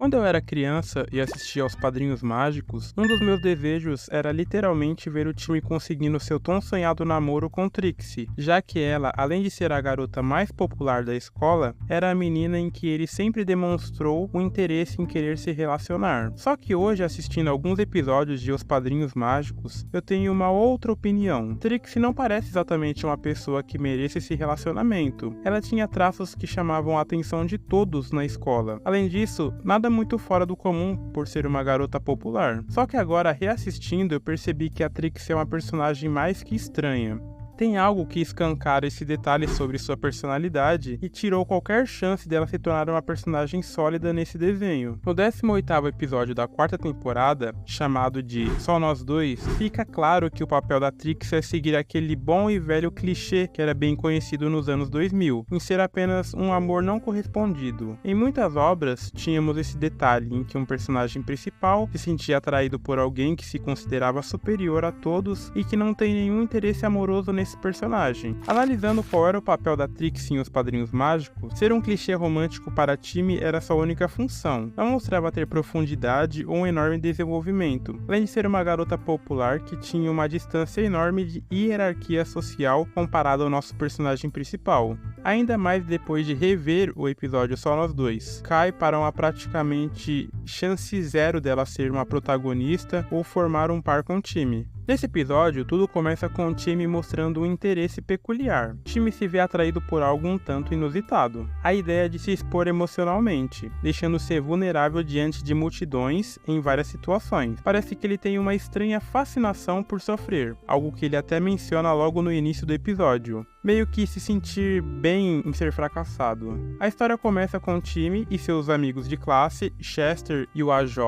Quando eu era criança e assistia aos Padrinhos Mágicos, um dos meus desejos era literalmente ver o time conseguindo seu tão sonhado namoro com Trixie, já que ela, além de ser a garota mais popular da escola, era a menina em que ele sempre demonstrou o interesse em querer se relacionar. Só que hoje, assistindo alguns episódios de Os Padrinhos Mágicos, eu tenho uma outra opinião. Trixie não parece exatamente uma pessoa que mereça esse relacionamento. Ela tinha traços que chamavam a atenção de todos na escola. Além disso, nada muito fora do comum por ser uma garota popular. Só que agora, reassistindo, eu percebi que a Trixie é uma personagem mais que estranha. Tem algo que escancara esse detalhe sobre sua personalidade e tirou qualquer chance dela se tornar uma personagem sólida nesse desenho. No 18º episódio da 4ª temporada, chamado de Só Nós Dois, fica claro que o papel da Trixie é seguir aquele bom e velho clichê que era bem conhecido nos anos 2000, em ser apenas um amor não correspondido. Em muitas obras, tínhamos esse detalhe em que um personagem principal se sentia atraído por alguém que se considerava superior a todos e que não tem nenhum interesse amoroso nesse personagem. Analisando qual era o papel da Trixie em Os Padrinhos Mágicos, ser um clichê romântico para Timmy era sua única função. Não mostrava ter profundidade ou um enorme desenvolvimento, além de ser uma garota popular que tinha uma distância enorme de hierarquia social comparada ao nosso personagem principal. Ainda mais depois de rever o episódio Só Nós Dois, cai para uma praticamente chance zero dela ser uma protagonista ou formar um par com Timmy. Nesse episódio, tudo começa com o Timmy mostrando um interesse peculiar. Timmy se vê atraído por algo um tanto inusitado. A ideia de se expor emocionalmente, deixando-se vulnerável diante de multidões em várias situações. Parece que ele tem uma estranha fascinação por sofrer, algo que ele até menciona logo no início do episódio. Meio que se sentir bem em ser fracassado. A história começa com Timmy e seus amigos de classe, Chester e o AJ,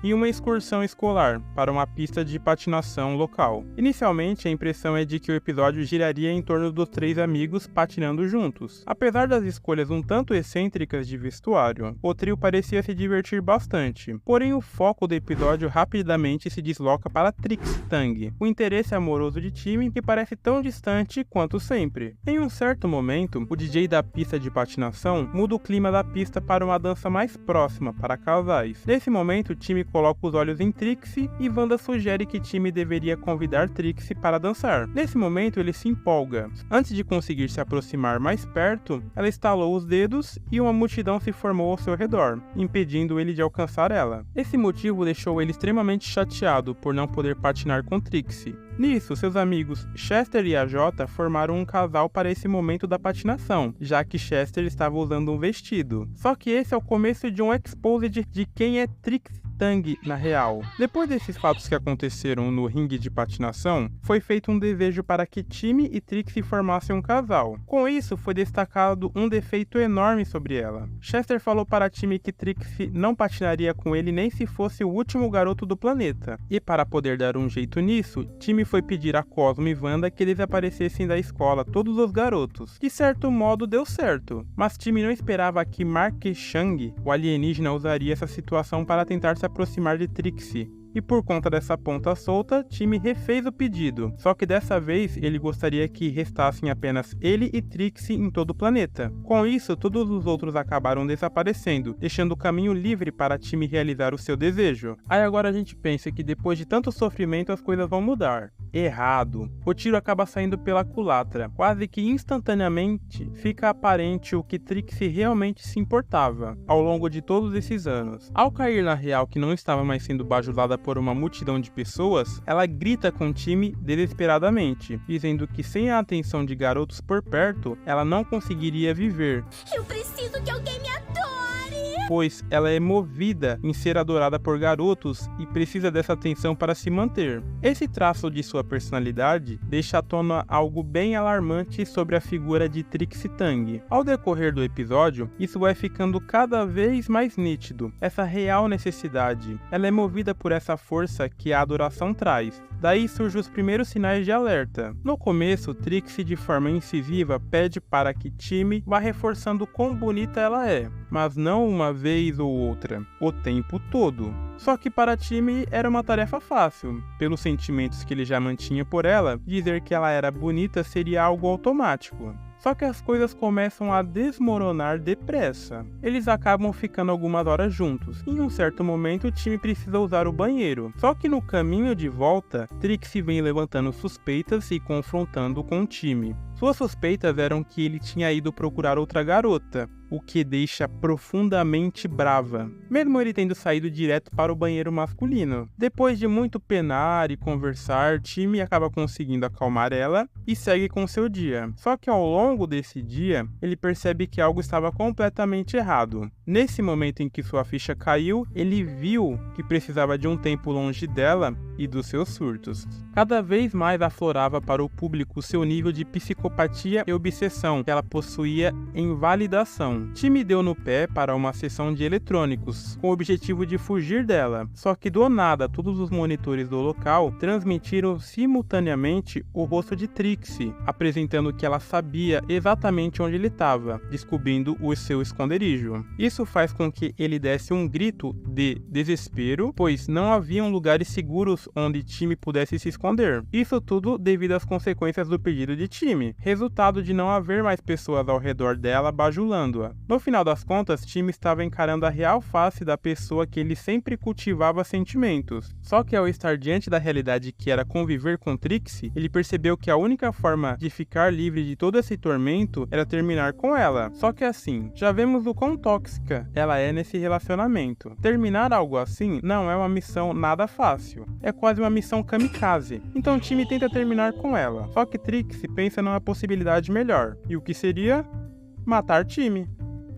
em uma excursão escolar para uma pista de patinação local. Inicialmente, a impressão é de que o episódio giraria em torno dos 3 amigos patinando juntos. Apesar das escolhas um tanto excêntricas de vestuário, o trio parecia se divertir bastante. Porém, o foco do episódio rapidamente se desloca para Trixie Tang, o interesse amoroso de Timmy que parece tão distante quanto sempre. Em um certo momento, o DJ da pista de patinação muda o clima da pista para uma dança mais próxima para casais. Nesse momento, Timmy coloca os olhos em Trixie e Wanda sugere que Timmy deveria convidar Trixie para dançar. Nesse momento, ele se empolga. Antes de conseguir se aproximar mais perto, ela estalou os dedos e uma multidão se formou ao seu redor, impedindo ele de alcançar ela. Esse motivo deixou ele extremamente chateado por não poder patinar com Trixie. Nisso, seus amigos Chester e AJ formaram um casal para esse momento da patinação, já que Chester estava usando um vestido. Só que esse é o começo de um exposed de quem é Trixie Tang na real. Depois desses fatos que aconteceram no ringue de patinação, foi feito um desejo para que Timmy e Trixie formassem um casal. Com isso, foi destacado um defeito enorme sobre ela. Chester falou para Timmy que Trixie não patinaria com ele nem se fosse o último garoto do planeta. E para poder dar um jeito nisso, Timmy foi pedir a Cosmo e Wanda que eles aparecessem da escola, todos os garotos. De certo modo, deu certo. Mas Timmy não esperava que Mark Chang, o alienígena, usaria essa situação para tentar se aproximar de Trixie. E por conta dessa ponta solta, Timmy refez o pedido, só que dessa vez ele gostaria que restassem apenas ele e Trixie em todo o planeta. Com isso, todos os outros acabaram desaparecendo, deixando o caminho livre para Timmy realizar o seu desejo. Aí agora a gente pensa que depois de tanto sofrimento as coisas vão mudar. Errado. O tiro acaba saindo pela culatra. Quase que instantaneamente fica aparente o que Trixie realmente se importava ao longo de todos esses anos. Ao cair na real que não estava mais sendo bajulada por uma multidão de pessoas, ela grita com Timmy desesperadamente, dizendo que sem a atenção de garotos por perto, ela não conseguiria viver. Eu preciso que alguém me adore! Pois ela é movida em ser adorada por garotos e precisa dessa atenção para se manter. Esse traço de sua personalidade deixa à tona algo bem alarmante sobre a figura de Trixie Tang. Ao decorrer do episódio, isso vai ficando cada vez mais nítido, essa real necessidade. Ela é movida por essa força que a adoração traz. Daí surgem os primeiros sinais de alerta. No começo, Trixie de forma incisiva pede para que Timmy vá reforçando quão bonita ela é, mas não uma vez ou outra, o tempo todo. Só que para Timmy era uma tarefa fácil. Pelos sentimentos que ele já mantinha por ela, dizer que ela era bonita seria algo automático. Só que as coisas começam a desmoronar depressa. Eles acabam ficando algumas horas juntos. Em um certo momento, o time precisa usar o banheiro. Só que no caminho de volta, Trixie vem levantando suspeitas e confrontando com o time. Suas suspeitas eram que ele tinha ido procurar outra garota, o que deixa profundamente brava, mesmo ele tendo saído direto para o banheiro masculino. Depois de muito penar e conversar, Timmy acaba conseguindo acalmar ela e segue com seu dia. Só que ao longo desse dia, ele percebe que algo estava completamente errado. Nesse momento em que sua ficha caiu, ele viu que precisava de um tempo longe dela e dos seus surtos. Cada vez mais aflorava para o público seu nível de psicopatia e obsessão que ela possuía em validação. Timmy deu no pé para uma sessão de eletrônicos, com o objetivo de fugir dela. Só que do nada, todos os monitores do local transmitiram simultaneamente o rosto de Trixie, apresentando que ela sabia exatamente onde ele estava, descobrindo o seu esconderijo. Isso faz com que ele desse um grito de desespero, pois não haviam lugares seguros onde Timmy pudesse se esconder. Isso tudo devido às consequências do pedido de Timmy, resultado de não haver mais pessoas ao redor dela bajulando-a. No final das contas, Timmy estava encarando a real face da pessoa que ele sempre cultivava sentimentos. Só que ao estar diante da realidade que era conviver com Trixie, ele percebeu que a única forma de ficar livre de todo esse tormento era terminar com ela. Só que assim, já vemos o quão tóxica ela é nesse relacionamento. Terminar algo assim não é uma missão nada fácil. É quase uma missão kamikaze. Então Timmy tenta terminar com ela. Só que Trixie pensa numa possibilidade melhor. E o que seria? Matar Timmy.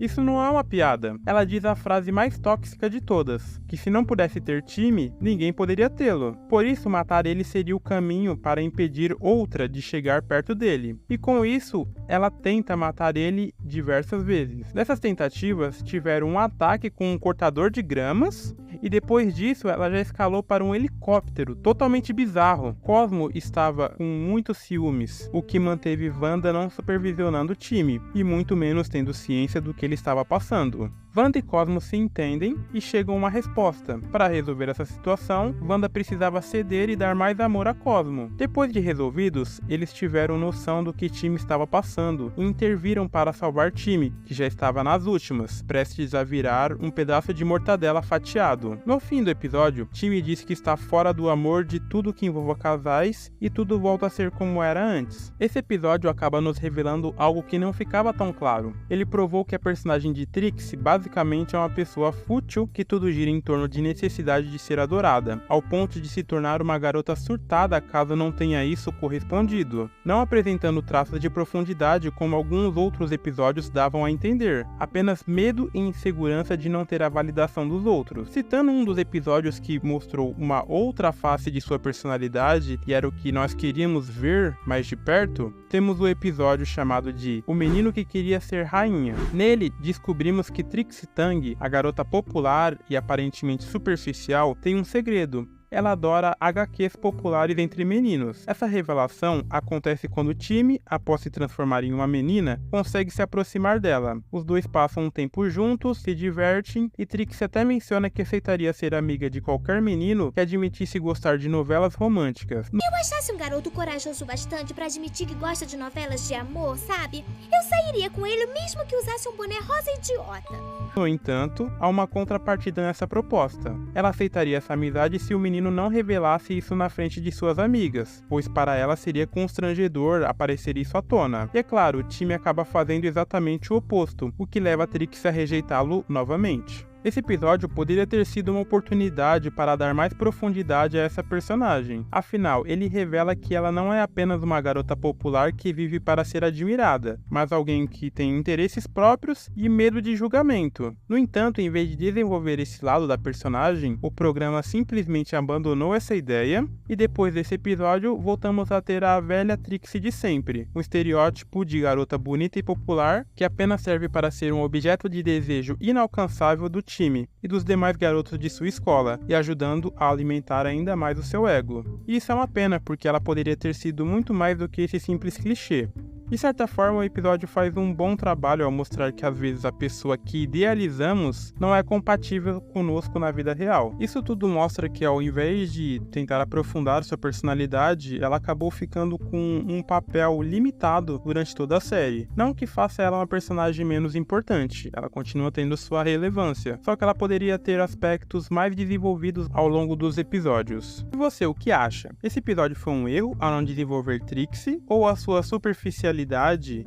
Isso não é uma piada. Ela diz a frase mais tóxica de todas, que se não pudesse ter Timmy, ninguém poderia tê-lo. Por isso, matar ele seria o caminho para impedir outra de chegar perto dele. E com isso, ela tenta matar ele diversas vezes. Nessas tentativas, tiveram um ataque com um cortador de gramas, e depois disso, ela já escalou para um helicóptero, totalmente bizarro. Cosmo estava com muitos ciúmes, o que manteve Wanda não supervisionando Timmy, e muito menos tendo ciência do que ele estava passando. Wanda e Cosmo se entendem e chegam a uma resposta. Para resolver essa situação, Wanda precisava ceder e dar mais amor a Cosmo. Depois de resolvidos, eles tiveram noção do que Timmy estava passando e interviram para salvar Timmy, que já estava nas últimas, prestes a virar um pedaço de mortadela fatiado. No fim do episódio, Timmy diz que está fora do amor de tudo que envolva casais e tudo volta a ser como era antes. Esse episódio acaba nos revelando algo que não ficava tão claro. Ele provou que a personagem de Trixie basicamente é uma pessoa fútil que tudo gira em torno de necessidade de ser adorada, ao ponto de se tornar uma garota surtada caso não tenha isso correspondido, não apresentando traços de profundidade como alguns outros episódios davam a entender, apenas medo e insegurança de não ter a validação dos outros. Citando um dos episódios que mostrou uma outra face de sua personalidade, e era o que nós queríamos ver mais de perto, temos o episódio chamado de O Menino que Queria Ser Rainha. Nele, descobrimos que Trixie Tang, a garota popular e aparentemente superficial, tem um segredo. Ela adora HQs populares entre meninos. Essa revelação acontece quando Timmy, após se transformar em uma menina, consegue se aproximar dela. Os dois passam um tempo juntos, se divertem, e Trixie até menciona que aceitaria ser amiga de qualquer menino que admitisse gostar de novelas românticas. Eu achasse um garoto corajoso bastante pra admitir que gosta de novelas de amor, sabe? Eu sairia com ele mesmo que usasse um boné rosa idiota. No entanto, há uma contrapartida nessa proposta. Ela aceitaria essa amizade se o menino não revelasse isso na frente de suas amigas, pois para ela seria constrangedor aparecer isso à tona. E é claro, o time acaba fazendo exatamente o oposto, o que leva a Trixie a rejeitá-lo novamente. Esse episódio poderia ter sido uma oportunidade para dar mais profundidade a essa personagem. Afinal, ele revela que ela não é apenas uma garota popular que vive para ser admirada, mas alguém que tem interesses próprios e medo de julgamento. No entanto, em vez de desenvolver esse lado da personagem, o programa simplesmente abandonou essa ideia, e depois desse episódio, voltamos a ter a velha Trixie de sempre, um estereótipo de garota bonita e popular que apenas serve para ser um objeto de desejo inalcançável do time e dos demais garotos de sua escola, e ajudando a alimentar ainda mais o seu ego. E isso é uma pena, porque ela poderia ter sido muito mais do que esse simples clichê. De certa forma, o episódio faz um bom trabalho ao mostrar que às vezes a pessoa que idealizamos não é compatível conosco na vida real. Isso tudo mostra que ao invés de tentar aprofundar sua personalidade, ela acabou ficando com um papel limitado durante toda a série. Não que faça ela uma personagem menos importante, ela continua tendo sua relevância, só que ela poderia ter aspectos mais desenvolvidos ao longo dos episódios. E você, o que acha? Esse episódio foi um erro ao não desenvolver Trixie, ou a sua superficialidade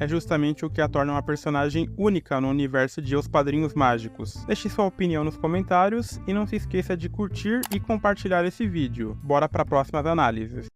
é justamente o que a torna uma personagem única no universo de Os Padrinhos Mágicos? Deixe sua opinião nos comentários e não se esqueça de curtir e compartilhar esse vídeo. Bora para próximas análises.